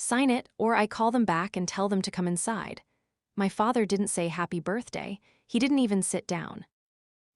Sign it, or I call them back and tell them to come inside. My father didn't say happy birthday. He didn't even sit down.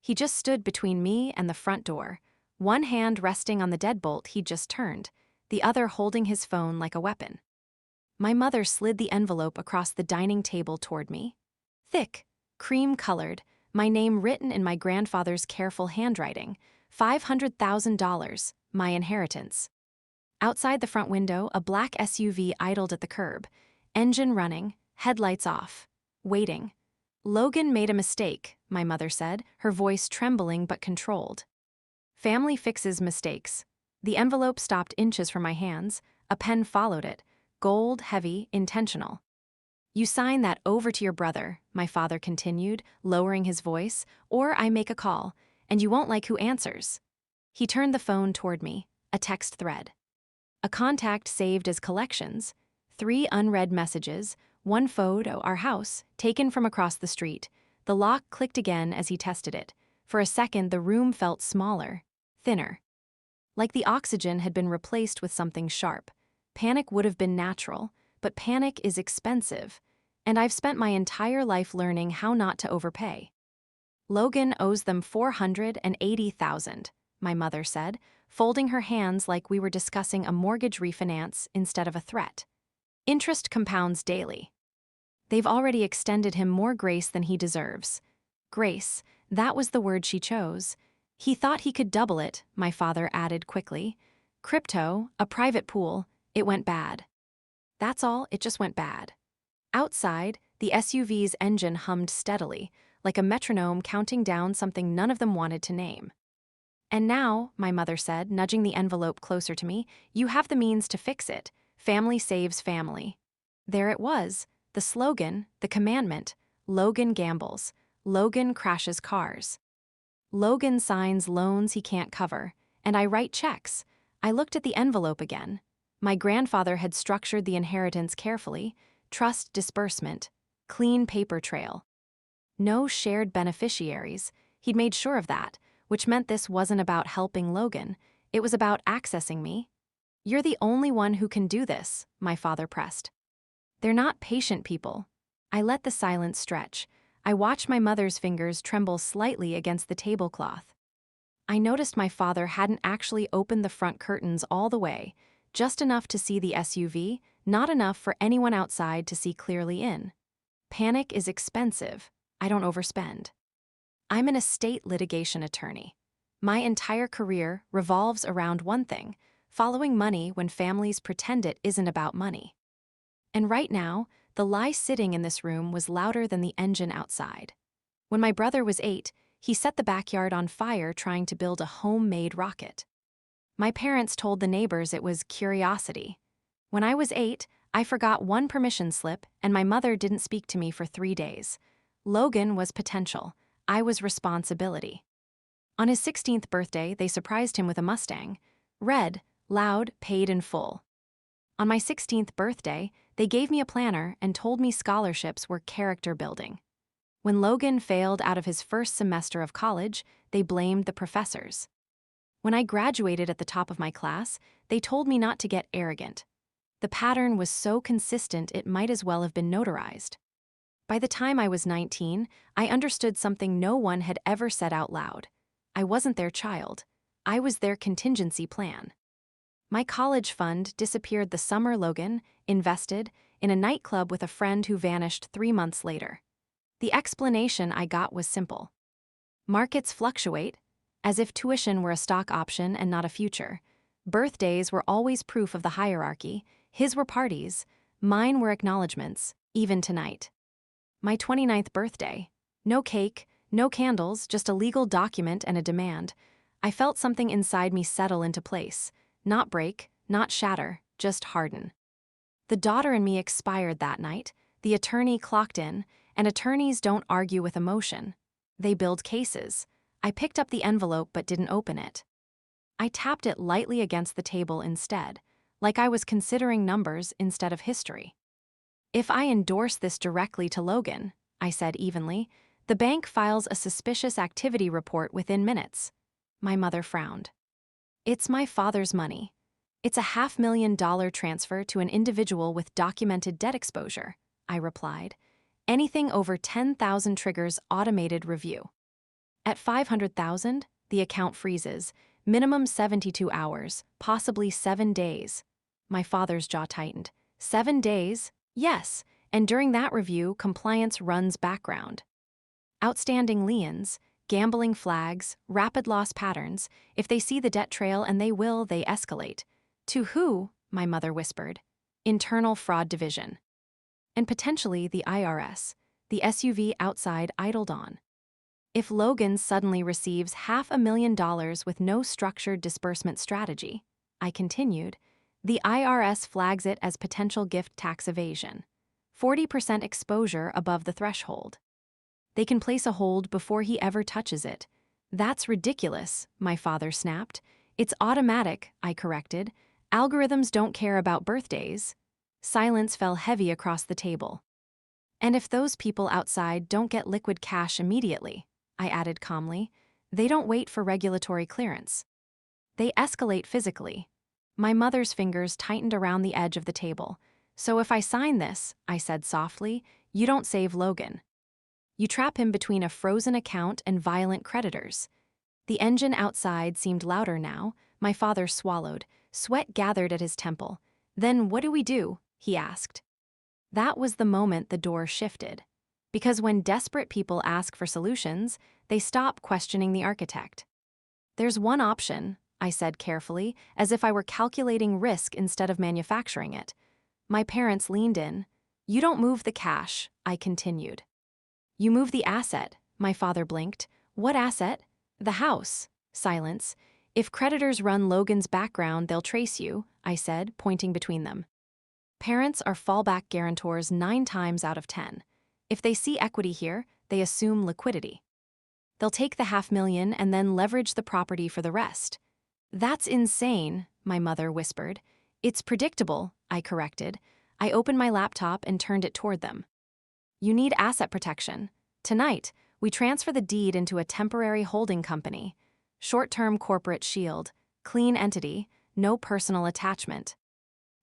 He just stood between me and the front door, one hand resting on the deadbolt he'd just turned, the other holding his phone like a weapon. My mother slid the envelope across the dining table toward me. Thick, cream-colored, my name written in my grandfather's careful handwriting, $500,000, my inheritance. Outside the front window, a black SUV idled at the curb, engine running, headlights off, waiting. Logan made a mistake, my mother said, her voice trembling but controlled. Family fixes mistakes. The envelope stopped inches from my hands, a pen followed it, gold, heavy, intentional. You sign that over to your brother, my father continued, lowering his voice, or I make a call, and you won't like who answers. He turned the phone toward me, a text thread. A contact saved as collections, 3 unread messages, 1 photo, our house, taken from across the street. The lock clicked again as he tested it. For a second, the room felt smaller, thinner. Like the oxygen had been replaced with something sharp. Panic would have been natural, but panic is expensive, and I've spent my entire life learning how not to overpay. Logan owes them $480,000, my mother said, folding her hands like we were discussing a mortgage refinance instead of a threat. Interest compounds daily. They've already extended him more grace than he deserves. Grace, that was the word she chose. He thought he could double it, my father added quickly. Crypto, a private pool, it went bad. That's all, it just went bad. Outside, the SUV's engine hummed steadily, like a metronome counting down something none of them wanted to name. And now, my mother said, nudging the envelope closer to me, you have the means to fix it. Family saves family. There it was, the slogan, the commandment. Logan gambles. Logan crashes cars. Logan signs loans he can't cover, and I write checks. I looked at the envelope again. My grandfather had structured the inheritance carefully, trust disbursement, clean paper trail. No shared beneficiaries, he'd made sure of that, which meant this wasn't about helping Logan, it was about accessing me. You're the only one who can do this, my father pressed. They're not patient people. I let the silence stretch. I watched my mother's fingers tremble slightly against the tablecloth. I noticed my father hadn't actually opened the front curtains all the way, just enough to see the SUV, not enough for anyone outside to see clearly in. Panic is expensive. I don't overspend. I'm an estate litigation attorney. My entire career revolves around one thing, following money when families pretend it isn't about money. And right now, the lie sitting in this room was louder than the engine outside. When my brother was 8, he set the backyard on fire trying to build a homemade rocket. My parents told the neighbors it was curiosity. When I was 8, I forgot one permission slip, and my mother didn't speak to me for 3 days. Logan was potential. I was responsibility. On his 16th birthday, they surprised him with a Mustang. Red, loud, paid in full. On my 16th birthday, they gave me a planner and told me scholarships were character building. When Logan failed out of his first semester of college, they blamed the professors. When I graduated at the top of my class, they told me not to get arrogant. The pattern was so consistent it might as well have been notarized. By the time I was 19, I understood something no one had ever said out loud. I wasn't their child. I was their contingency plan. My college fund disappeared the summer Logan invested in a nightclub with a friend who vanished 3 months later. The explanation I got was simple. Markets fluctuate, as if tuition were a stock option and not a future. Birthdays were always proof of the hierarchy. His were parties, mine were acknowledgments, even tonight. My 29th birthday. No cake, no candles, just a legal document and a demand. I felt something inside me settle into place. Not break, not shatter, just harden. The daughter in me expired that night. The attorney clocked in, and attorneys don't argue with emotion. They build cases. I picked up the envelope but didn't open it. I tapped it lightly against the table instead, like I was considering numbers instead of history. If I endorse this directly to Logan, I said evenly, the bank files a suspicious activity report within minutes. My mother frowned. It's my father's money. It's a $500,000 transfer to an individual with documented debt exposure, I replied. Anything over 10,000 triggers automated review. At 500,000, the account freezes, minimum 72 hours, possibly 7 days. My father's jaw tightened. 7 days? Yes, and during that review, compliance runs background. Outstanding liens, gambling flags, rapid loss patterns, if they see the debt trail, and they will, they escalate. To who? My mother whispered. Internal Fraud Division. And potentially the IRS. The SUV outside idled on. If Logan suddenly receives $500,000 with no structured disbursement strategy, I continued, the IRS flags it as potential gift tax evasion. 40% exposure above the threshold. They can place a hold before he ever touches it. That's ridiculous, my father snapped. It's automatic, I corrected. Algorithms don't care about birthdays. Silence fell heavy across the table. And if those people outside don't get liquid cash immediately, I added calmly, they don't wait for regulatory clearance. They escalate physically. My mother's fingers tightened around the edge of the table. So if I sign this, I said softly, you don't save Logan. You trap him between a frozen account and violent creditors. The engine outside seemed louder now. My father swallowed. Sweat gathered at his temple. Then what do we do? He asked. That was the moment the door shifted. Because when desperate people ask for solutions, they stop questioning the architect. There's one option, I said carefully, as if I were calculating risk instead of manufacturing it. My parents leaned in. You don't move the cash, I continued. You move the asset, my father blinked. What asset? The house. Silence. If creditors run Logan's background, they'll trace you, I said, pointing between them. Parents are fallback guarantors 9 times out of 10. If they see equity here, they assume liquidity. They'll take the $500,000 and then leverage the property for the rest. That's insane, my mother whispered. It's predictable, I corrected. I opened my laptop and turned it toward them. You need asset protection. Tonight, we transfer the deed into a temporary holding company. Short-term corporate shield, clean entity, no personal attachment.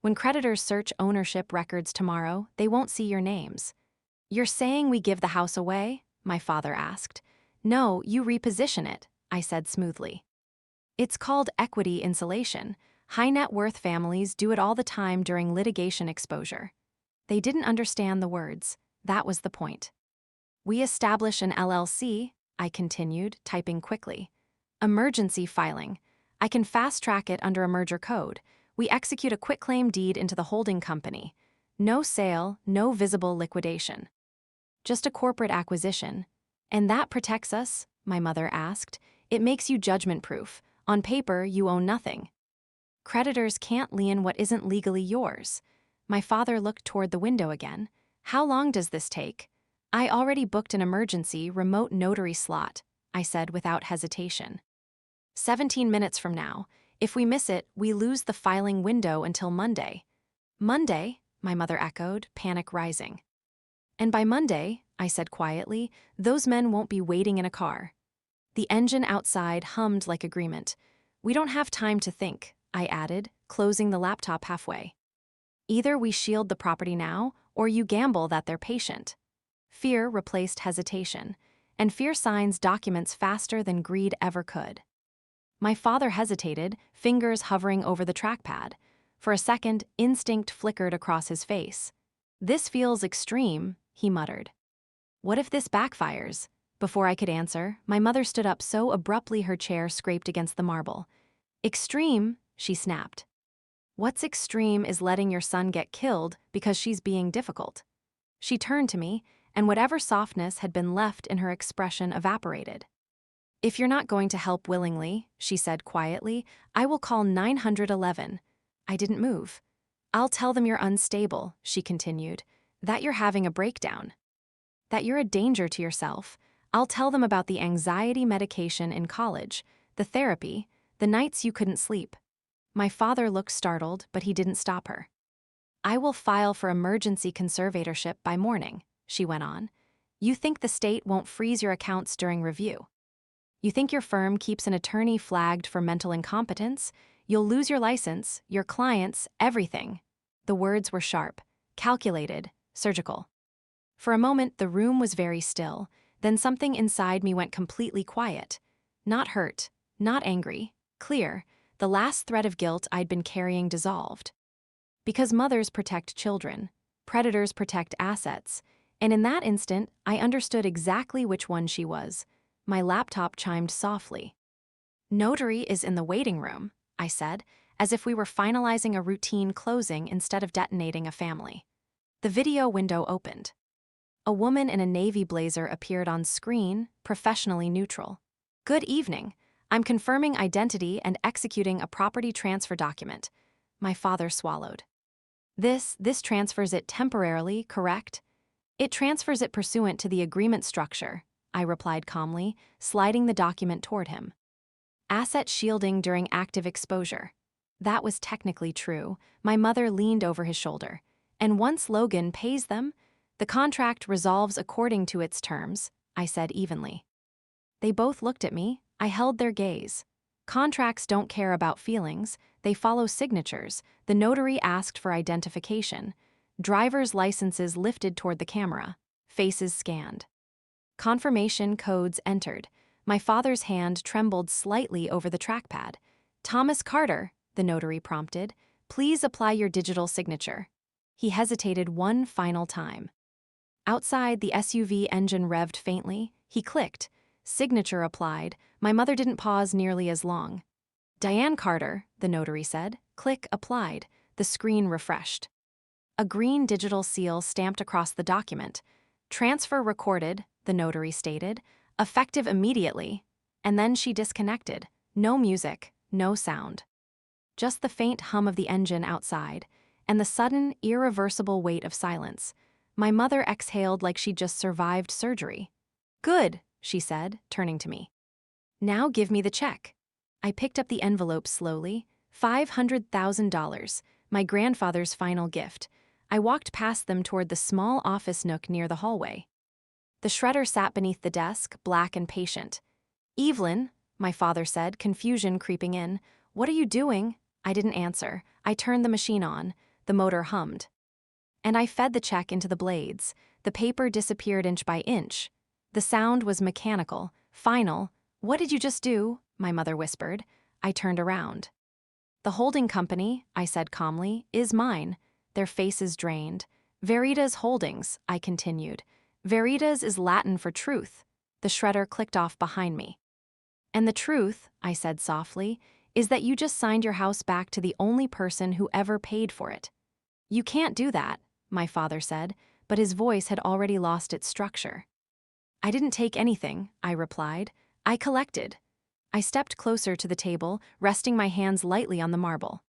When creditors search ownership records tomorrow, they won't see your names. You're saying we give the house away? My father asked. No, you reposition it, I said smoothly. It's called equity insulation. High net worth families do it all the time during litigation exposure. They didn't understand the words. That was the point. We establish an LLC, I continued, typing quickly. Emergency filing. I can fast-track it under a merger code. We execute a quitclaim deed into the holding company. No sale, no visible liquidation. Just a corporate acquisition. And that protects us? My mother asked. It makes you judgment-proof. On paper, you own nothing. Creditors can't lien what isn't legally yours. My father looked toward the window again. How long does this take? I already booked an emergency remote notary slot, I said without hesitation. 17 minutes from now. If we miss it, we lose the filing window until Monday. Monday? My mother echoed, panic rising. And by Monday, I said quietly, those men won't be waiting in a car. The engine outside hummed like agreement. We don't have time to think, I added, closing the laptop halfway. Either we shield the property now, or you gamble that they're patient. Fear replaced hesitation, and fear signs documents faster than greed ever could. My father hesitated, fingers hovering over the trackpad. For a second, instinct flickered across his face. This feels extreme, he muttered. What if this backfires? Before I could answer, my mother stood up so abruptly her chair scraped against the marble. Extreme, she snapped. What's extreme is letting your son get killed because she's being difficult. She turned to me, and whatever softness had been left in her expression evaporated. If you're not going to help willingly, she said quietly, I will call 911. I didn't move. I'll tell them you're unstable, she continued, that you're having a breakdown, that you're a danger to yourself. I'll tell them about the anxiety medication in college, the therapy, the nights you couldn't sleep. My father looked startled, but he didn't stop her. I will file for emergency conservatorship by morning, she went on. You think the state won't freeze your accounts during review? You think your firm keeps an attorney flagged for mental incompetence? You'll lose your license, your clients, everything. The words were sharp, calculated, surgical. For a moment, the room was very still. Then something inside me went completely quiet. Not hurt, not angry, clear. The last thread of guilt I'd been carrying dissolved. Because mothers protect children, predators protect assets, and in that instant, I understood exactly which one she was. My laptop chimed softly. "Notary is in the waiting room," I said, as if we were finalizing a routine closing instead of detonating a family. The video window opened. A woman in a navy blazer appeared on screen, professionally neutral. "Good evening. I'm confirming identity and executing a property transfer document." My father swallowed. This transfers it temporarily, correct?" "It transfers it pursuant to the agreement structure," I replied calmly, sliding the document toward him. "Asset shielding during active exposure." That was technically true. My mother leaned over his shoulder. "And once Logan pays them, the contract resolves according to its terms," I said evenly. They both looked at me. I held their gaze. Contracts don't care about feelings, they follow signatures. The notary asked for identification. Driver's licenses lifted toward the camera. Faces scanned. Confirmation codes entered. My father's hand trembled slightly over the trackpad. "Thomas Carter," the notary prompted, "please apply your digital signature." He hesitated one final time. Outside, the SUV engine revved faintly. He clicked. Signature applied. My mother didn't pause nearly as long. "Diane Carter," the notary said. Click applied. The screen refreshed. A green digital seal stamped across the document. "Transfer recorded," the notary stated. "Effective immediately." And then she disconnected. No music, no sound. Just the faint hum of the engine outside, and the sudden, irreversible weight of silence. My mother exhaled like she'd just survived surgery. "Good," she said, turning to me. "Now give me the check." I picked up the envelope slowly. $500,000, my grandfather's final gift. I walked past them toward the small office nook near the hallway. The shredder sat beneath the desk, black and patient. "Evelyn," my father said, confusion creeping in. "What are you doing?" I didn't answer. I turned the machine on. The motor hummed. And I fed the check into the blades. The paper disappeared inch by inch. The sound was mechanical, final. "What did you just do?" my mother whispered. I turned around. "The holding company," I said calmly, "is mine." Their faces drained. "Veritas Holdings," I continued. "Veritas is Latin for truth." The shredder clicked off behind me. "And the truth," I said softly, "is that you just signed your house back to the only person who ever paid for it." "You can't do that," my father said, but his voice had already lost its structure. "I didn't take anything," I replied. "I collected." I stepped closer to the table, resting my hands lightly on the marble.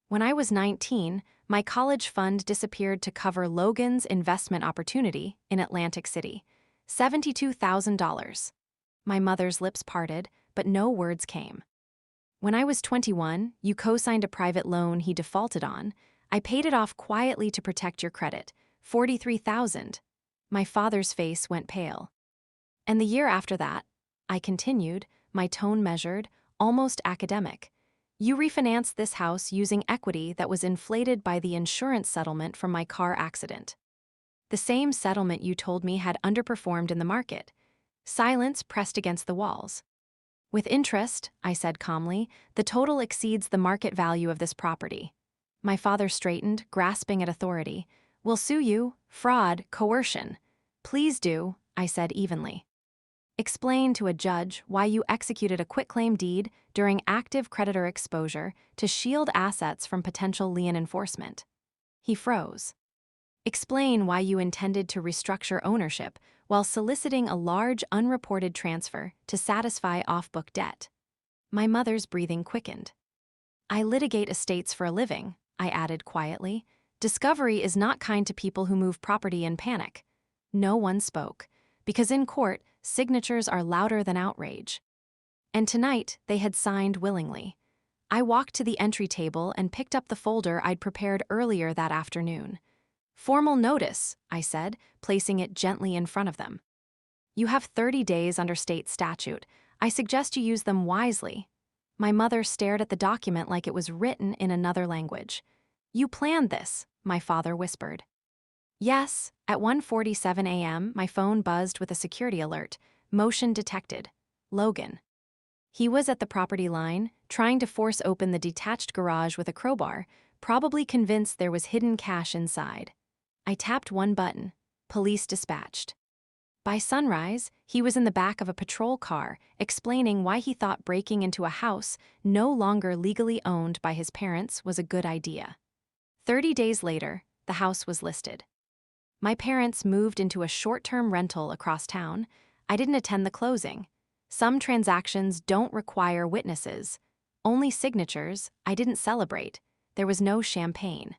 "When I was 19, my college fund disappeared to cover Logan's investment opportunity in Atlantic City. $72,000. My mother's lips parted, but no words came. "When I was 21, you co-signed a private loan he defaulted on. I paid it off quietly to protect your credit. $43,000. My father's face went pale. "And the year after that," I continued, my tone measured, almost academic, "you refinanced this house using equity that was inflated by the insurance settlement from my car accident. The same settlement you told me had underperformed in the market." Silence pressed against the walls. "With interest," I said calmly, "the total exceeds the market value of this property." My father straightened, grasping at authority. "We'll sue you. Fraud, coercion." "Please do," I said evenly. "Explain to a judge why you executed a quitclaim deed during active creditor exposure to shield assets from potential lien enforcement." He froze. "Explain why you intended to restructure ownership while soliciting a large unreported transfer to satisfy off-book debt." My mother's breathing quickened. "I litigate estates for a living," I added quietly. "Discovery is not kind to people who move property in panic." No one spoke, because in court, signatures are louder than outrage. And tonight, they had signed willingly. I walked to the entry table and picked up the folder I'd prepared earlier that afternoon. "Formal notice," I said, placing it gently in front of them. "You have 30 days under state statute. I suggest you use them wisely." My mother stared at the document like it was written in another language. "You planned this," my father whispered. Yes, at 1:47 a.m., my phone buzzed with a security alert. Motion detected. Logan. He was at the property line, trying to force open the detached garage with a crowbar, probably convinced there was hidden cash inside. I tapped one button. Police dispatched. By sunrise, he was in the back of a patrol car, explaining why he thought breaking into a house no longer legally owned by his parents was a good idea. 30 days later, the house was listed. My parents moved into a short-term rental across town. I didn't attend the closing. Some transactions don't require witnesses. Only signatures. I didn't celebrate. There was no champagne.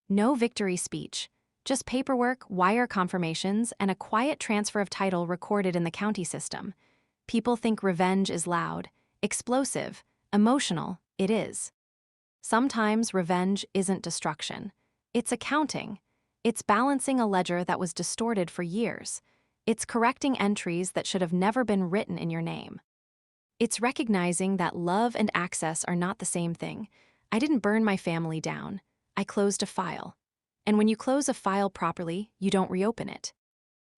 No victory speech. Just paperwork, wire confirmations, and a quiet transfer of title recorded in the county system. People think revenge is loud, explosive, emotional. It is. Sometimes revenge isn't destruction. It's accounting. It's balancing a ledger that was distorted for years. It's correcting entries that should have never been written in your name. It's recognizing that love and access are not the same thing. I didn't burn my family down. I closed a file. And when you close a file properly, you don't reopen it.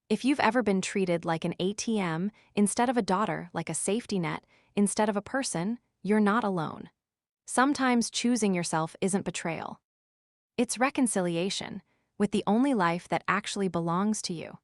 If you've ever been treated like an ATM instead of a daughter, like a safety net instead of a person, you're not alone. Sometimes choosing yourself isn't betrayal. It's reconciliation with the only life that actually belongs to you.